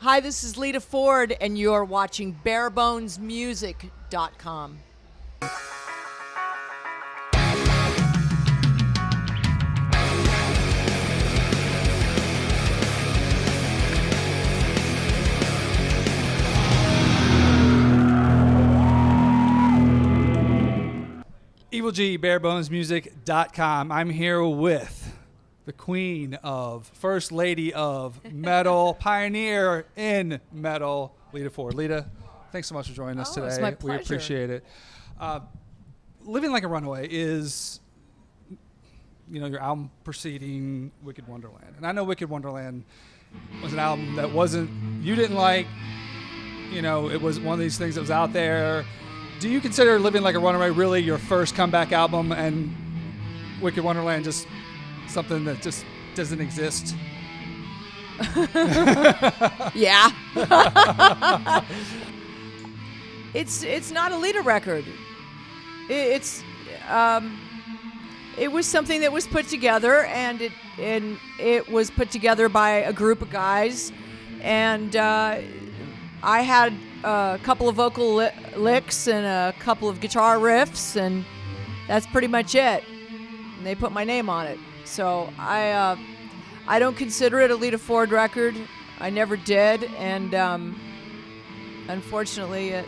Hi, this is Lita Ford, and you're watching barebonesmusic.com. Evil G, barebonesmusic.com. I'm here with the queen of, first lady of metal, pioneer in metal, Lita Ford. Lita, thanks so much for joining us today. It's my pleasure. We appreciate it. Living Like a Runaway is, your album preceding Wicked Wonderland. And I know Wicked Wonderland was an album that you didn't like. It was one of these things that was out there. Do you consider Living Like a Runaway really your first comeback album, and Wicked Wonderland just something that just doesn't exist? Yeah. It's not a Lita record. It was something that was put together, and it was put together by a group of guys, and I had a couple of vocal licks and a couple of guitar riffs, and that's pretty much it. And they put my name on it. So I don't consider it a Lita Ford record. I never did, and unfortunately it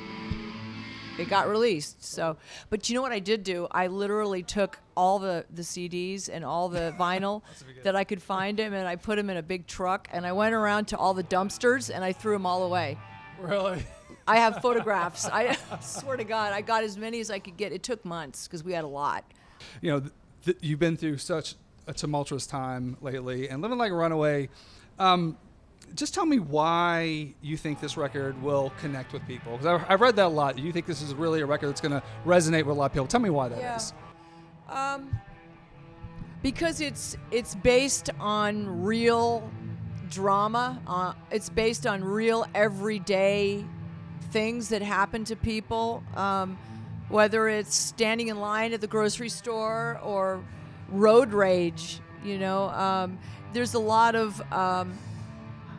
got released. So, but you know what I did do? I literally took all the CDs and all the vinyl that I could find them, and I put them in a big truck, and I went around to all the dumpsters and I threw them all away. Really? I have photographs. I swear to God, I got as many as I could get. It took months because we had a lot. You've been through such a tumultuous time lately, and Living Like a Runaway, just tell me why you think this record will connect with people. Because I've read that a lot. You think this is really a record that's going to resonate with a lot of people. Tell me why that is. Because it's based on real drama. It's based on real everyday things that happen to people, whether it's standing in line at the grocery store or road rage. There's a lot of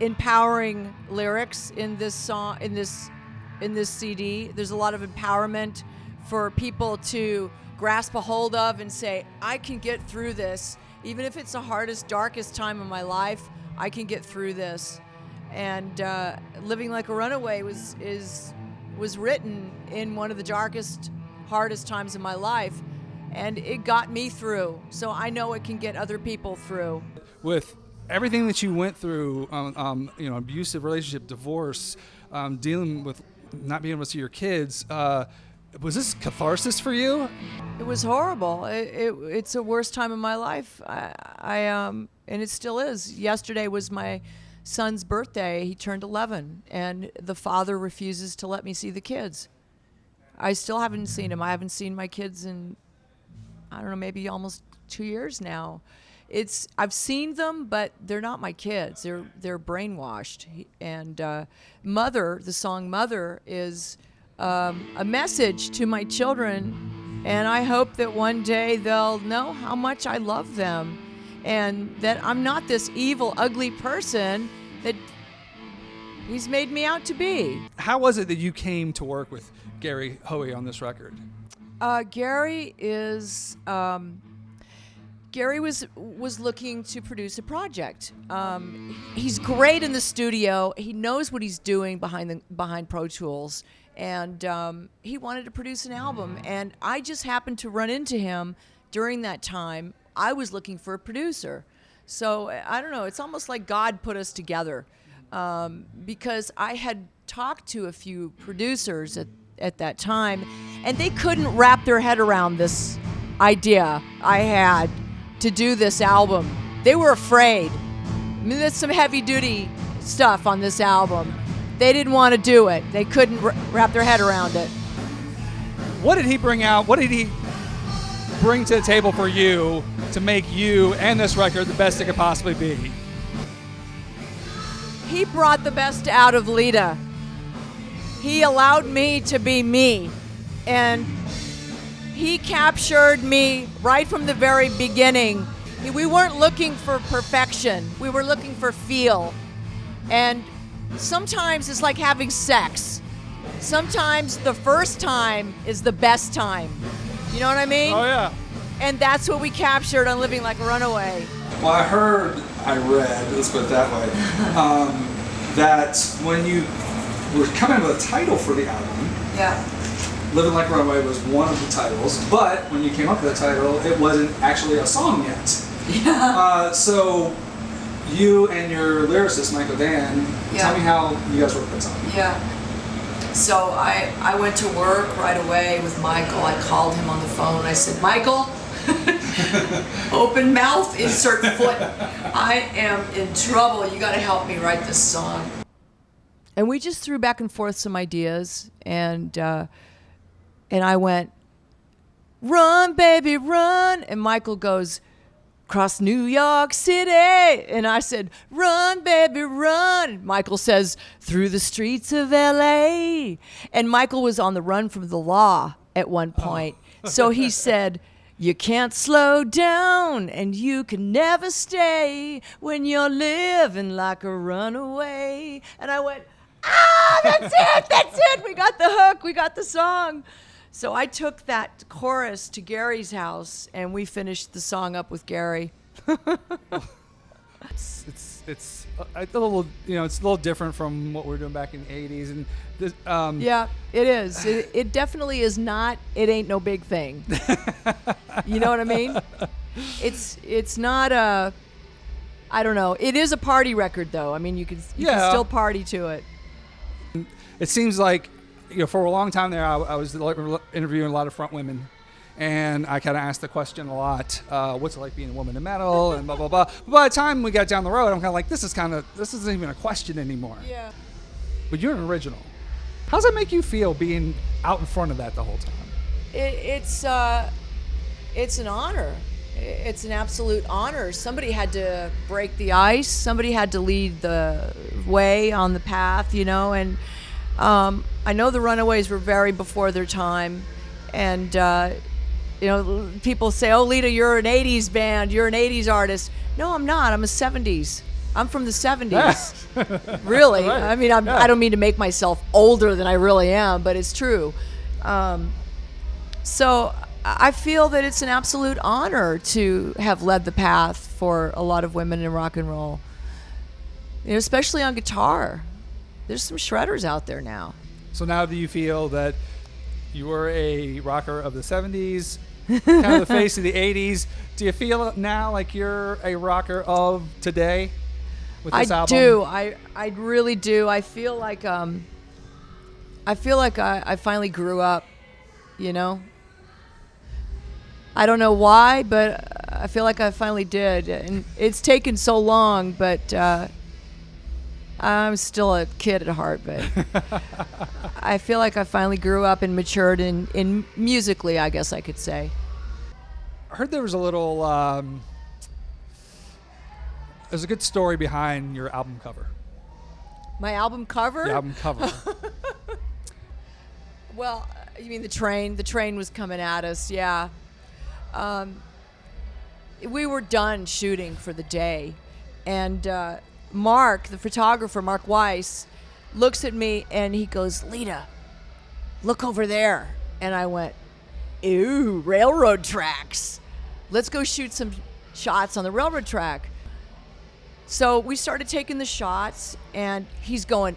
empowering lyrics in this song, in this CD. There's a lot of empowerment for people to grasp a hold of and say, I can get through this, even if it's the hardest, darkest time of my life. I can get through this. And Living Like a Runaway was written in one of the darkest, hardest times of my life, and it got me through. So I know it can get other people through. With everything that you went through, abusive relationship, divorce, dealing with not being able to see your kids, was this catharsis for you? It was horrible. It's the worst time of my life. And it still is. Yesterday was my son's birthday. He turned 11, and the father refuses to let me see the kids. I still haven't seen him. I haven't seen my kids in, I don't know, maybe almost 2 years now. I've seen them, but they're not my kids. They're brainwashed. And Mother, the song Mother, is a message to my children, and I hope that one day they'll know how much I love them, and that I'm not this evil, ugly person that he's made me out to be. How was it that you came to work with Gary Hoey on this record? Gary was looking to produce a project. He's great in the studio. He knows what he's doing behind Pro Tools, and he wanted to produce an album. And I just happened to run into him during that time. I was looking for a producer. So I don't know, it's almost like God put us together, because I had talked to a few producers at that time, and they couldn't wrap their head around this idea I had to do this album. They were afraid. I mean, there's some heavy-duty stuff on this album. They didn't want to do it. They couldn't wrap their head around it. What did he bring out? What did he bring to the table for you to make you and this record the best it could possibly be? He brought the best out of Lita. He allowed me to be me, and he captured me right from the very beginning. We weren't looking for perfection. We were looking for feel. And sometimes it's like having sex. Sometimes the first time is the best time. You know what I mean? Oh, yeah. And that's what we captured on Living Like a Runaway. Well, I read, let's put it that way, that when you were coming up with a title for the album, Yeah. Living Like a Runaway was one of the titles, but when you came up with the title, it wasn't actually a song yet. Yeah. So you and your lyricist, Michael Dan, tell me how you guys wrote that song. Yeah. So I went to work right away with Michael. I called him on the phone. I said, Michael, open mouth, insert foot. I am in trouble. You got to help me write this song. And we just threw back and forth some ideas, and I went, run, baby, run. And Michael goes, across New York City. And I said, run, baby, run. Michael says, through the streets of LA. And Michael was on the run from the law at one point. So he said, you can't slow down and you can never stay when you're living like a runaway. And I went, that's it. We got the hook. We got the song. So I took that chorus to Gary's house, and we finished the song up with Gary. It's a little, it's a little different from what we were doing back in the '80s, and this, yeah, it is. It definitely is not. It ain't no big thing. You know what I mean? It's not a. I don't know. It is a party record, though. I mean, you can still party to it. It seems like, for a long time there, I was interviewing a lot of front women, and I kind of asked the question a lot, what's it like being a woman in metal, and blah, blah, blah. But by the time we got down the road, I'm kind of like, this isn't even a question anymore. Yeah. But you're an original. How does that make you feel being out in front of that the whole time? It's an honor. It's an absolute honor. Somebody had to break the ice. Somebody had to lead the way on the path, and I know the Runaways were very before their time, and people say, "Oh, Lita, you're an '80s band. You're an '80s artist." No, I'm not. I'm a '70s. I'm from the '70s. Really. Right. I mean, I don't mean to make myself older than I really am, but it's true. So I feel that it's an absolute honor to have led the path for a lot of women in rock and roll, especially on guitar. There's some shredders out there now. So now do you feel that you were a rocker of the 70s, kind of the face of the 80s? Do you feel now like you're a rocker of today with this album? I do. I really do. I feel like I finally grew up, I don't know why, but I feel like I finally did. And it's taken so long, but I'm still a kid at heart, but I feel like I finally grew up and matured in musically, I guess I could say. I heard there was a little, there's a good story behind your album cover. My album cover? The album cover. Well, you mean the train? The train was coming at us, yeah. We were done shooting for the day, and Mark, the photographer, Mark Weiss, looks at me and he goes, "Lita, look over there." And I went, "Ew, railroad tracks. Let's go shoot some shots on the railroad track." So we started taking the shots, and he's going,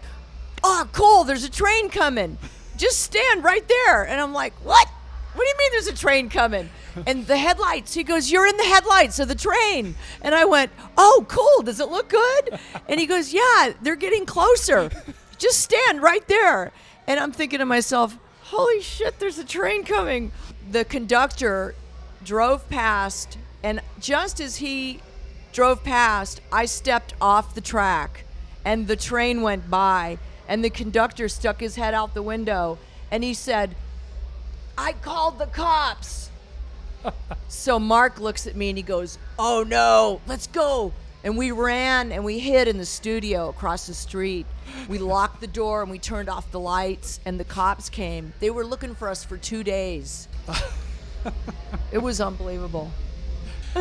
"Oh, cool, there's a train coming. Just stand right there." And I'm like, "What? What do you mean there's a train coming?" And the headlights, he goes, "You're in the headlights of the train." And I went, "Oh, cool, does it look good?" And he goes, "Yeah, they're getting closer. Just stand right there." And I'm thinking to myself, holy shit, there's a train coming. The conductor drove past, and just as he drove past, I stepped off the track, and the train went by, and the conductor stuck his head out the window, and he said, "I called the cops." So Mark looks at me and he goes, "Oh no, let's go." And we ran and we hid in the studio across the street. We locked the door and we turned off the lights, and the cops came. They were looking for us for 2 days. It was unbelievable.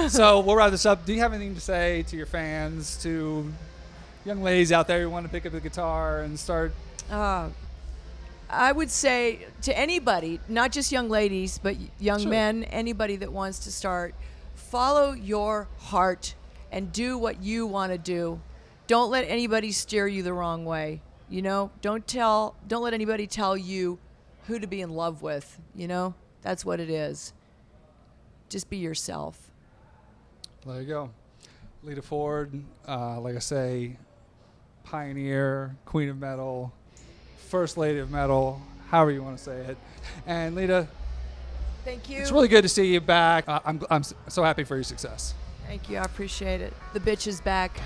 So we'll wrap this up. Do you have anything to say to your fans, to young ladies out there who want to pick up the guitar and start? I would say to anybody, not just young ladies, but young Sure. men, anybody that wants to start, follow your heart and do what you want to do. Don't let anybody steer you the wrong way. You know, don't let anybody tell you who to be in love with. You know, that's what it is. Just be yourself. There you go. LITA Ford, like I say, pioneer, queen of metal, first lady of metal, however you want to say it. And Lita, Thank you. it's really good to see you back. I'm so happy for your success. Thank you. I appreciate it. The bitch is back.